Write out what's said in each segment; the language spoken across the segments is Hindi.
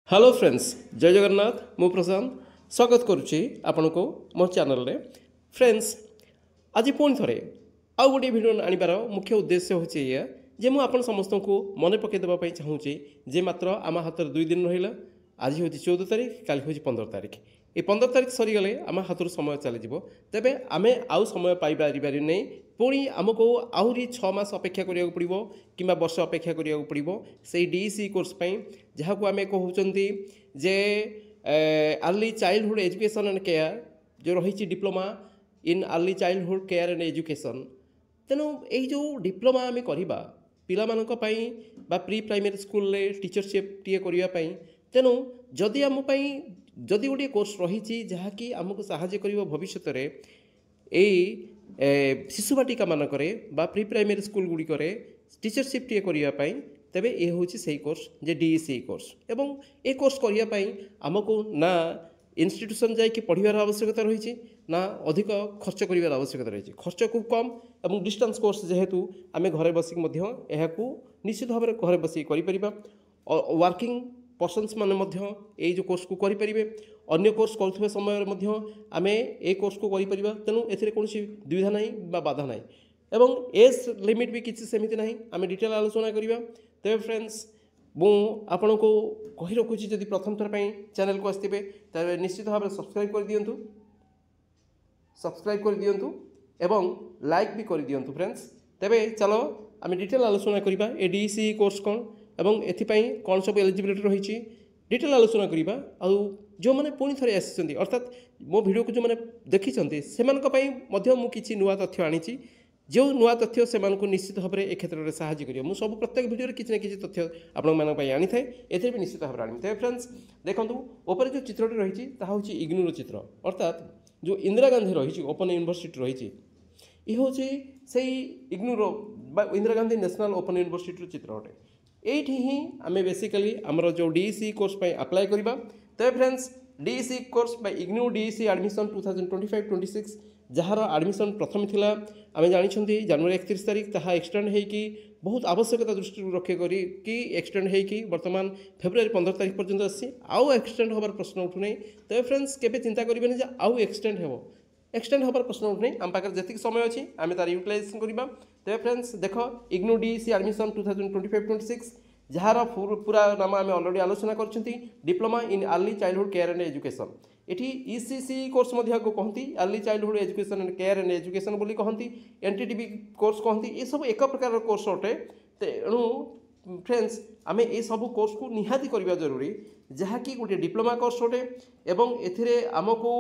हेलो फ्रेंड्स जय जगन्नाथ मु प्रशांत स्वागत करुच्ची आपण को मो चैनल रे फ्रेंड्स आज पुणी थे आउ गोटे भिडियो आनिबार मुख्य उद्देश्य होची ये जे मु आपण समस्त को मन पकई देबा चाहूँगी जे मात्र आम हाथ 2 दिन रहा आज हूँ 14 तारीख काली हूँ 15 तारीख ये 15 तारीख सरीगले आम हाथ समय चलीज तेरे आम आउ समय पाइबार नहीं पुणी आमको आहरी 6 मास अपेक्षा करिया पड़ो कि वर्ष अपेक्षा करिया पड़ो से डीईसी कोर्स जहाँ को आम कहते जे early childhood education and care जो रही diploma in early childhood care and education तेणु यो डिप्लोमा आम करवा पाई बा प्री प्राइमरी स्कूल टीचरशिप टी करने तेणु जदि आम जदि गोटे कोर्स रही जहाँकि आमको साहाय्य कर भविष्य में शिशु बाटिका मानक बा प्री प्राइमरी स्कूल गुड़िक टीचरशिप टी करने तेबे ये हूँ से कोर्स जे डीईसी कोर्स एवं ए कोर्स करने आमको ना इंस्टीट्यूशन जाकि पढ़ार आवश्यकता रही ना अधिक खर्च कर आवश्यकता रही खर्च को कम और डिस्टेंस कोर्स जेहेतु आम घरे बसिक निश्चित भाव में घरे बसिक वर्किंग पर्सन्स माने जो कोर्स को करें अन्य कोर्स करुवा समय आम ए कोर्स को करें तेणु ए कौन दुविधा ना बाधा ना एवं एज लिमिट भी किसी सेमती ना आम डिटेल आलोचना करवा तेरे फ्रेंड्स मु आपण को कही रखुची जदि प्रथम थर चैनल को आसते तेरे निश्चित भाव में सब्सक्राइब कर दिंतु एवं लाइक भी कर दिंतु फ्रेंड्स तेरे चलो आम डिटेल आलोचना करवा ए डीईसी कोर्स कौन एवं एथिपाई कौन सब एलिजिबिलिटी रही डिटेल आलोचना करवा आउ जो मैंने पुणी थे आसी अर्थात मो वीडियो को जो मैंने देखी से किसी नुआ तथ्य आनी जो नुआ तथ्य से निश्चित भाव में ए क्षेत्र में साहाय्य कर सब प्रत्येक वीडियो किसी न किसी तथ्य आपण आनी था ए भी निश्चित भाव में आनी था फ्रेंड्स देखो ऊपर जो चित्रटी रही हूँ इग्नूर चित्र अर्थात जो इंदिरा गांधी रही ओपन यूनिवर्सिटी रही ये हूँ से इग्नूर Indira Gandhi national open university चित्र अटे ये ही आम बेसिकली आमर जो डीईसी कोर्स अप्लाई करवा तेरे friends DEC course IGNOU DEC admission 2025-26 jar admission प्रथम थिला आम जानी जनवरी 31 तारीख ताहा एक्सटेंड होगी बहुत आवश्यकता दृष्टि रखे करी कि एक्सटेंड होगी बर्तमान फेब्रुआरी 15 तारीख पर्यंत आसी आउ एक्सटेंड होबार प्रश्न उठुना तेरे फ्रेंड्स केबे चिंता करेंगे आउ एक्सटेंड हो एक्सटेंड होबार प्रश्न उठुना आम पाखे जी समय अच्छी आम तार यूटिलाइजेशन करवा तेरे फ्रेंड्स देख इग्नू डीईसी एडमिशन 2025-26 जार पूरा नाम आम अलरेडी आलोचना कर diploma in early childhood care and education ये ईसीसी कोर्स को कहती early childhood education and care and education बोली कहती एनटीटीबी कोर्स कहती ये सब एक प्रकार कोर्स अटे तेणु फ्रेंड्स आम ये सब कोर्स को निहाती करवा जरूरी जहाँकि गोटे डिप्लोमा कोर्स अटे एवं एथिरे आमको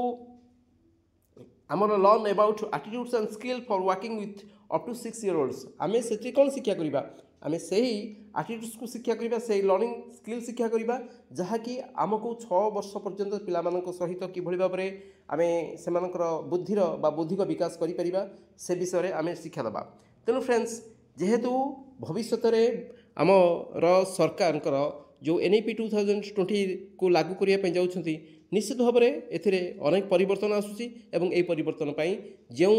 आमर learn about attitudes and skill for working with up to 6 year olds आम से कौन शिक्षा करवा आम से ही एटीट्यूड्स को शिक्षा करवा से लर्निंग स्किल शिक्षा करवा जहाँकि आमको 6 वर्ष पर्यंत पिला सहित किभली भाव में आम से बुद्धिर बौद्धिक विकास करिपरिबा से विषय आम शिक्षा देवा तेणु फ्रेंड्स जेहेतु भविष्य में आमर सरकार जो एनईपी 2020 को लागू करने जाऊँगी निश्चित भाव में अनेक परिवर्तन आसूसी एवं ए परिवर्तन जो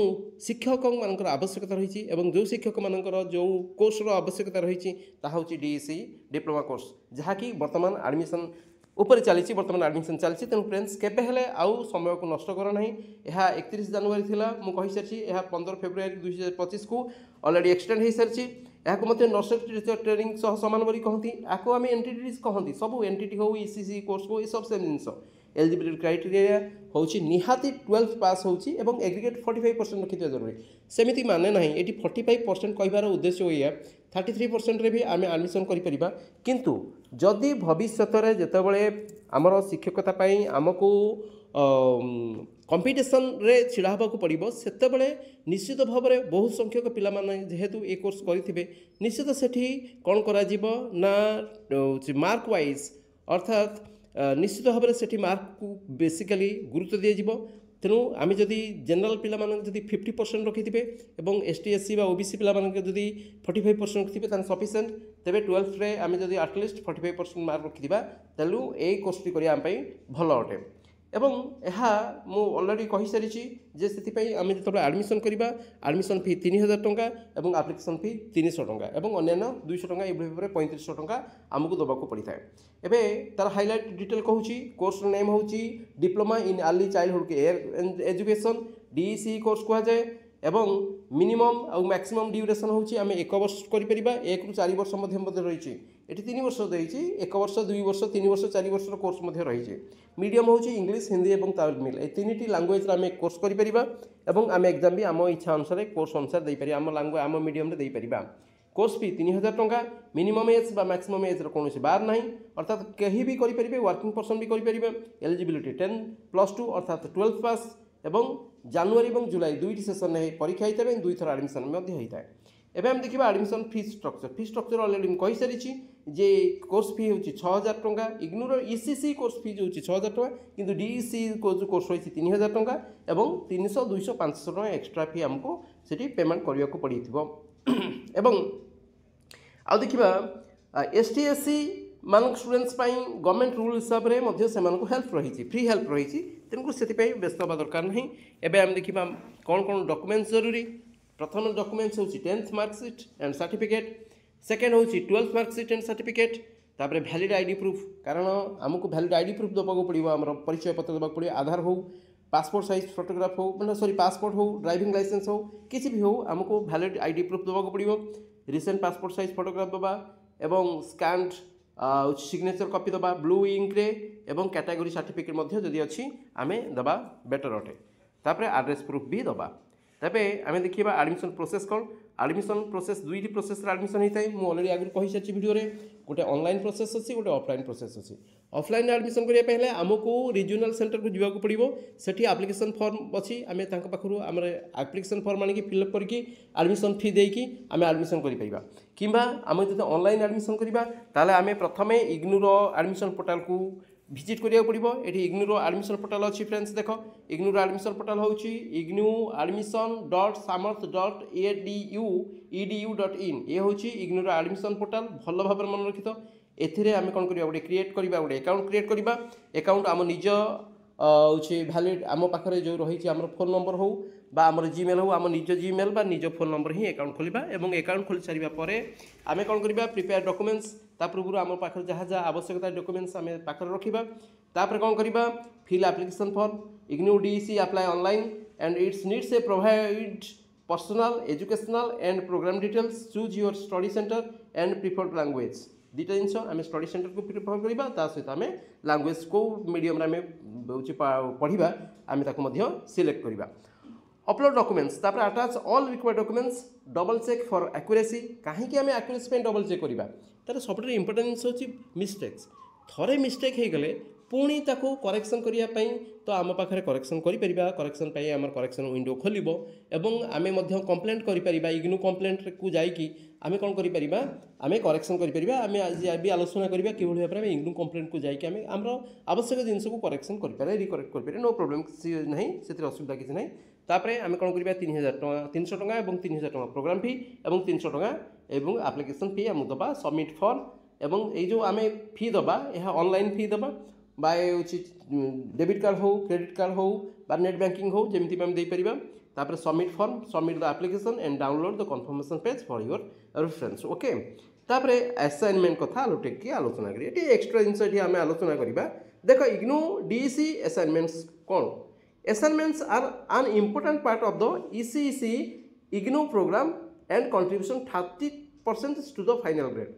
शिक्षक मान आवश्यकता रही जो शिक्षक मान जो कोर्स आवश्यकता रही हूँ डीईसी डिप्लोमा कोर्स जहाँकि बर्तमान एडमिशन ऊपर चली बर्तमान एडमिशन चलती तेणु फ्रेंड्स केबे आउ समय को नष्ट कर ना यह 31 जनवरी थिला मु कहि सारी यह 15 फेब्रुआरी 2025 को ऑलरेडी एक्सटेंड हो सारी यहाँ नर्सरी टीचर ट्रेनिंग सह सामान बोली कहती आपको आम एनटीटी कहती सब एनटीटी हो ईसीसी कोर्स को ये सब सेम जिन एलिजिबिलिटी क्राइटेरिया हूँ निहाती 12th पास होची एवं एग्रीगेट 45% रखी जरूरी सेमिति माने ना ये 45% कहबार उद्देश्य हुए 33% रे भी आम एडमिशन करिपरिबा किंतु जदि भविष्य में जितेबाला आमर शिक्षकता आमको कंपटीशन रे छिड़ा होगा पड़ो से निश्चित भाव में बहुत संख्यक पिला जेहेतु ये कोर्स करेंगे निश्चित से कौन ना मार्क वाइज अर्थात निश्चित भाव में से मार्क को बेसिकली गुरुत्व दिज्व तेणु आम जदि जनरल पिला 50% रखिथे और एसटी एससी ओबीसी पिला जदि 45% रखिथे सफिशिएंट तेरे 12th रे आम जदि एटलिस्ट 45% मार्क रखिथा तेलु ए कोर्स करने भल अटे ଏବଂ ଏହା ମୁଁ ଅଲରେଡ଼ି କହିସାରିଛି ଯେ ସେଥିପାଇଁ ଆମେ ଯେତେବେଳେ ଆଡ଼ମିସନ୍ କରିବା ଆଡ଼ମିସନ୍ ଫି 3000 ଟଙ୍କା ଏବଂ ଆପ୍ଲିକେସନ୍ ଫି 300 ଟଙ୍କା ଏବଂ ଅନ୍ୟାନ୍ୟ 200 ଟଙ୍କା ଏଭଳି ଭାବରେ 3500 ଟଙ୍କା ଆମକୁ ଦେବାକୁ ପଡ଼ିଥାଏ। ଏବେ ତାର ହାଇଲାଇଟ୍ ଡିଟେଲ୍ କହୁଛି କୋର୍ସର ନେମ୍ ହେଉଛି diploma in early childhood care education DEC course କୁହାଯାଏ ଏବଂ ମିନିମମ୍ ଆଉ ମ୍ୟାକ୍ସିମମ୍ ଡ୍ୟୁରେସନ୍ ହେଉଛି ଆମେ 1 ବର୍ଷ କରିପାରିବା 1 ରୁ 4 ବର୍ଷ ମଧ୍ୟ ରହିଛି ଏଠି 3 ବର୍ଷ ଦେଇଛି 1 ବର୍ଷ 2 ବର୍ଷ 3 ବର୍ଷ 4 ବର୍ଷର କୋର୍ସ ମଧ୍ୟ ରହିଛି। ମିଡ଼ିୟମ୍ ହେଉଛି ଇଂଲିଶ ହିନ୍ଦୀ ଏବଂ ତାମିଲ ଏ 3ଟି ଲାଙ୍ଗୁଏଜ୍ରେ ଆମେ କୋର୍ସ କରିପାରିବା ଏବଂ ଆମେ ଏକ୍ଜାମ୍ ବି ଆମ ଇଚ୍ଛା ଅନୁସାରେ କୋର୍ସ ଅନୁସାରେ ଦେଇପାରିବା ଆମ ମିଡ଼ିୟମ୍ରେ ଦେଇପାରିବା। କୋର୍ସ ଫି 3000 ଟଙ୍କା ମିନିମମ୍ ଏଜ୍ ବା ମ୍ୟାକ୍ସିମମ୍ ଏଜ୍ର କୌଣସି ବାର ନାହିଁ ଅର୍ଥାତ୍ କେହି ବି କରିପାରିବେ ୱାର୍କିଂ ପର୍ସନ୍ ବି କରିପାରିବେ। ଏଲିଜିବିଲିଟି 10+2 ଅର୍ଥାତ୍ 12th ପାସ୍ ଏବଂ ଜାନୁଆରୀ ଏବଂ ଜୁଲାଇ 2ଟି ସେସନ୍ରେ ପରୀକ୍ଷା ହୋଇଥାଏ ଏବଂ 2 ଥର ଆଡ଼ମିସନ୍ ମଧ୍ୟ ହୋଇଥାଏ। ଏବେ ଆମେ ଦେଖିବା ଆଡ଼ମିସନ୍ ଫି ଷ୍ଟ୍ରକ୍ଚର ଅଲରେଡ଼ି ମୁଁ କହିସାରିଛି ଯେ କୋର୍ସ ଫି ହେଉଛି 6000 ଟଙ୍କା ଇଗ୍ନୋର ECC କୋର୍ସ ଫି ହେଉଛି 6000 ଟଙ୍କା କିନ୍ତୁ DEC କୋର୍ସ ରହିଛି 3000 ଟଙ୍କା ଏବଂ 300 200 500 ଟଙ୍କା ଏକ୍ସଟ୍ରା ଫି ଆମକୁ ସେଠି ପେମେଣ୍ଟ କରିବାକୁ ପଡ଼ିଥିବ। ଏବଂ ଆଉ ଦେଖିବା ST SC ମାନଙ୍କ ଷ୍ଟୁଡେଣ୍ଟସ୍ ପାଇଁ ଗଭର୍ଣ୍ଣମେଣ୍ଟ ରୁଲ୍ ହିସାବରେ ମଧ୍ୟ ସେମାନଙ୍କୁ ହେଲ୍ପ ରହିଛି ଫ୍ରି ହେଲ୍ପ ରହିଛି ତେଣୁ ସେଥିପାଇଁ ବ୍ୟସ୍ତ ହେବା ଦରକାର ନାହିଁ। ଏବେ ଆମେ ଦେଖିବା କ'ଣ କ'ଣ ଡକୁମେଣ୍ଟସ୍ ଜରୁରୀ। प्रथम डॉक्यूमेंट्स होची 10th marksheet and certificate second होची 12th मार्कशीट एंड सर्टिफिकेट तापर वैलिड आईडी प्रूफ कारण आमको वैलिड आईडी प्रूफ देवाक पड़ो आम परिचय पत्र देवाक पड़ो आधार हो पासपोर्ट साइज फोटोग्राफ हो मतलब सॉरी पासपोर्ट हो ड्राइविंग लाइसेंस हो किसी भी हो आमको वैलिड आईडी प्रूफ देवाक पड़ो रिसेंट पासपोर्ट साइज फोटोग्राफ दबा एवं स्कैन्ड सिग्नेचर कॉपी दबा ब्लू इंक रे एवं कैटेगरी सर्टिफिकेट मध्य जदि अच्छी आमे दबा बेटर अटे तापर एड्रेस प्रूफ भी दबा। तबे आम देखा आडमिशन प्रोसेस कौन आडमिशन प्रोसेस दुईटी प्रोसेस आडमिशन होता है मुझे अलरेडी आगे कही सारी वीडियो गोटे ऑनलाइन प्रोसेस अच्छी गोटे ऑफलाइन प्रोसेस अच्छी। ऑफलाइन आडमिशन करने आमको रिजनल सेंटर को जावाक पड़ो सेठी एप्लिकेशन फॉर्म अच्छी आम पाखु आम एप्लिकेशन फॉर्म आनिक फिलअप करके आडमिशन फी देकी आम आडमिशन कर पाइबा किंबा आम जो ऑनलाइन आडमिशन करबा ताले आम प्रथमे इग्नूर आडमिशन पोर्टाल को विजिट करिया पड़ो ये इग्नूर आडमिशन पोर्टाल अच्छी फ्रेंड्स देख इग्नूर आडमिशन पोर्टाल हूँ ignuadmission.samart.edu.in ये हूँ इग्नूर आडमिशन पोर्टाल भल भाव मन रखी तो एथिरे आम कौन करवा गोटे क्रिएट करवा गोटे अकाउंट क्रिएट करवा अकाउंट आम निज हूँ भैलिड आम पाखे जो रही आम फोन नंबर हो आम जीमेल हो आम निज जीमेल बा निज फोन नंबर ही अकाउंट खोलिबा एवं अकाउंट खोली सारिबा परे आमे कौन करबा प्रिपेयर डॉक्यूमेंट्स ता पूर्व आम पाखे जहाँ जहाँ आवश्यकता डॉक्यूमेंट्स आम पाखे रखा तापर कौन करबा fill application form IGNOU DEC apply online and its needs a provide personal educational and programme details choose your study centre and preferred language दुईटा जिन आम स्टडी सेंटर को प्रिफर करवा सहित आम लैंग्वेज को मीडियम आम पढ़ा आम सिलेक्ट करवा। अपलोड डॉक्यूमेंट्स तापर attach all required documents double check for accuracy कहीं आम एक्यूरेसी डबल चेक करवा तार सब इंपोर्टेंट जिन हूँ मिस्टेक्स थरे मिस्टेक हो गले पुणी ताको करेक्शन करने तो आम पाखे करेक्शन करेक्शन आम करेक्शन विंडो खोल एवं आम कंप्लेंट करें इग्नू कंप्लेंट को जाकि आम कौन करें आम करेक्शन करें आम आज भी आलोचना करवा कि भाव में इग्नू कंप्लेंट को जाकि आम आम आवश्यक जिन को करेक्शन करें रिकरेक्ट करें नो प्रोब्लेम ना से असुविधा किसी ना तापर आम कौन करवा 3000 टका 300 टका और 3000 टका प्रोग्राम फी और 300 टका और एप्लिकेशन फी आम दबा सबमिट फॉर्म एवं ये जो आम फी दबा यह ऑनलाइन फी दबा बाय डेबिट कार्ड हो क्रेडिट कार्ड हो बा नेट बैंकिंग हो जमी आम देपर तापर submit form submit the application and download the confirmation page for your reference okay. तापर असाइनमेंट कथा टेक आलोचना करिए ये एक्स्ट्रा जिनस आम आलोचना करवा देख इग्नू DEC असाइनमेंट्स कौन assignments are an important part of the ECEC IGNOU programme and contribution 30% to the final grade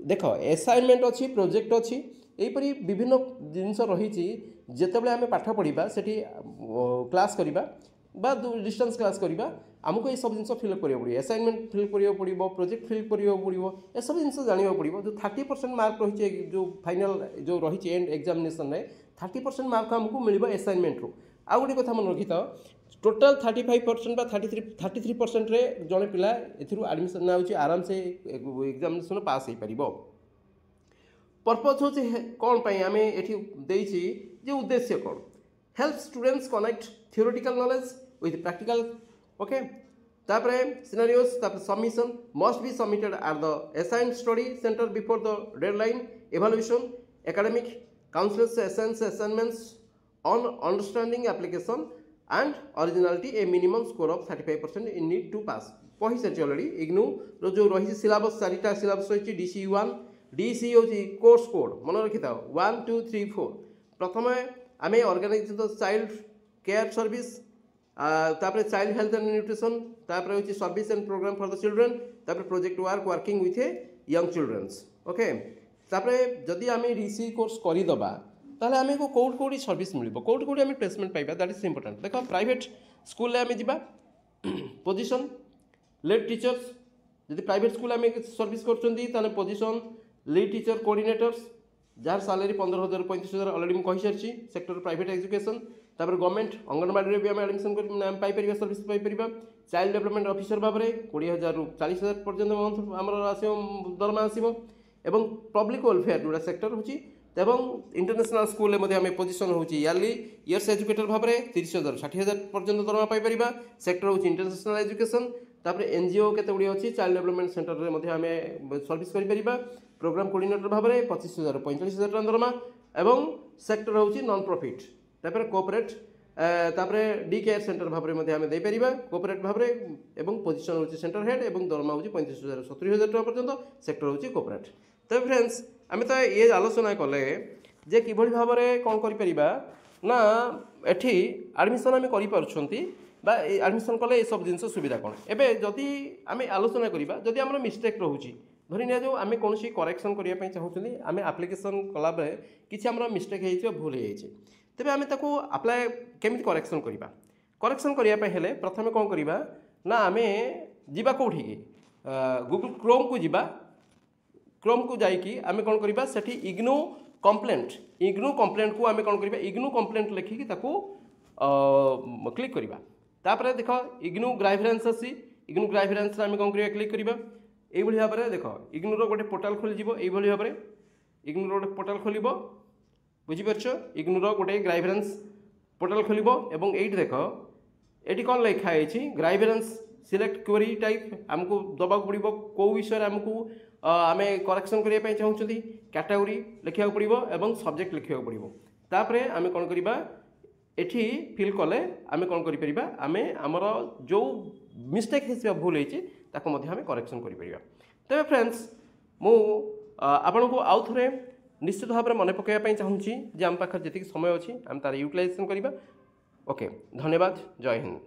देख असाइनमेंट अच्छी प्रोजेक्ट अच्छी यहीपरी विभिन्न जिनस रही जितेबाला आम पाठ पढ़ा से क्लास करवा डिस्टेंस क्लास करवा आमको ये सब जिन फिलअप करा पड़ो असाइनमेंट फिलअप करा पड़ो प्रोजेक्ट फिलअप करा पड़ो ये सब जिन जानवा पड़ो जो 30% मार्क रही जो फाइनल जो रही एंड एग्जामिनेशन में 30% मार्क आमको मिल असाइनमेंट रू आ गोटे कथा मन रखी था टोटाल 35% बा 33% रे जड़े पिला एडमिशन ना आराम से एग्जामिनेशन पास हो पार पर्पज हूँ कौन आम ये उद्देश्य कौन help students connect theoretical knowledge with practical okay तापर सिनारियोस तापर submission must be submitted at the assigned study centre before the deadline evaluation academic counsellors assignments on understanding application and originality a minimum score of 35% in need to pass कही सारी ऑलरेडी इग्नू रो जो रही सिलेबस चारिटा सिलेबस रही DC1 DC होची कोर्स कोड मन रखि था 1 2 3 4 प्रथम आम ऑर्गेनाइज चाइल्ड केयर सर्विस तापर चाइल्ड हेल्थ एंड न्यूट्रिशन तापर होची service and programme for the children तापर project work working with young childrens okay तापर जदि आम DC कोर्स करदबा ताहले आम को कौट कौटी सर्विस मिल कौट कौटी आम प्लेसमेंट पाइबा दैट इज इंपोर्टेंट देख प्राइवेट स्कूल आम जा पोजिशन लीड टीचर्स जदि प्राइवेट स्कूल आम सर्विस कर position lead teacher coordinators jar salary 15,000 35,000 already मुझे सारी सेक्टर प्राइवेट एजुकेशन तापर गवर्नमेंट अंगनवाड़ी भी आम admission Piper service Piper child development officer भाव में 20,000 रू 40,000 पर्यटन मंथ आम दरमा आसो एवं पब्लिक वेलफेयर जोड़ा सेक्टर होची इंटरनेशनल स्कूल आम पोजिशन होची इयर्स एजुकेटर भाव में 30,000 60,000 पर्यटन दरमा पाइपर सेक्टर होची इंटरनेशनल एजुकेशन तापर एनजीओ केते गुडी अछि चाइल्ड डेवलपमेंट सेंटर रे मध्ये आमे सर्विस करि परिबा प्रोग्राम कोऑर्डिनेटर भाव में 25,000 45,000 टका दरमा एवं सेक्टर होची नॉन प्रॉफिट तापर कोऑपरेट तापर डी केयर सेंटर भाव में मध्ये आमे दे परिबा कोऑपरेट भाव में एवं पोजीशन होची सेंटर हेड एवं दरमा होची 35,000 70,000 टका पर्यंत सेक्टर होची कोऑपरेट तो फ्रेंड्स आमे तो ये आलोचना कले जे किभଳି भाव में कोन करि परिबा ना एठी एडमिशन आमे करि पारुछंती बा एडमिशन कले ये सब जिनस सुविधा कौन एवं जदि आम आलोचना करवा जदि आम मिस्टेक रोचे धरी नि जो आम कौन करेक्शन करने चाहूँ आम आप्लिकेसन कला बेले किसी आम मिस्टेक हो भूल हो तेज आम ताको अप्लाय केमी करेक्शन करवा करेक्शन करने प्रथम कौन करवा ना आम जा कौटी गूगल क्रोम को जीवा क्रोम को जाकि आम कौन करवा से इग्नू कंप्लेंट को आम कौन करवा इग्नू कंप्लेंट लिखिकी क्लिक करवा तापर देख इग्नू ग्राइफरेन्स आसी इग्नू ग्राइफरेन्स आम कौन करवा क्लिक करवा ये भाव में देख इग्नूर गोटे पोर्टाल खोल ये भाव में इग्नूर गोटे पोर्टाल खोल बुझीपार इग्नूर गोटे ग्राइफरेन्स पोर्टाल खोल और ये देख ये कौन लिखाई ग्राइफरेन्स सिलेक्ट क्वेरी टाइप आमको दबा पड़ो कौ विषय आमको आम करेक्शन करने चाहूँ कैटेगोरी लिखा पड़ो और सब्जेक्ट लिखा पड़ो तापर आम कौन करवा एठी फिल कले आम कौन करें आम आमर जो मिस्टेक है भूल होती आम करेक्शन कर तेज फ्रेंड्स मु आपण को आउ थे निश्चित भाव में मन पकड़ाई चाहूँगी जे आम पाखे जी समय अच्छी आम तार यूटिलाइजेशन करवा ओके धन्यवाद जय हिंद।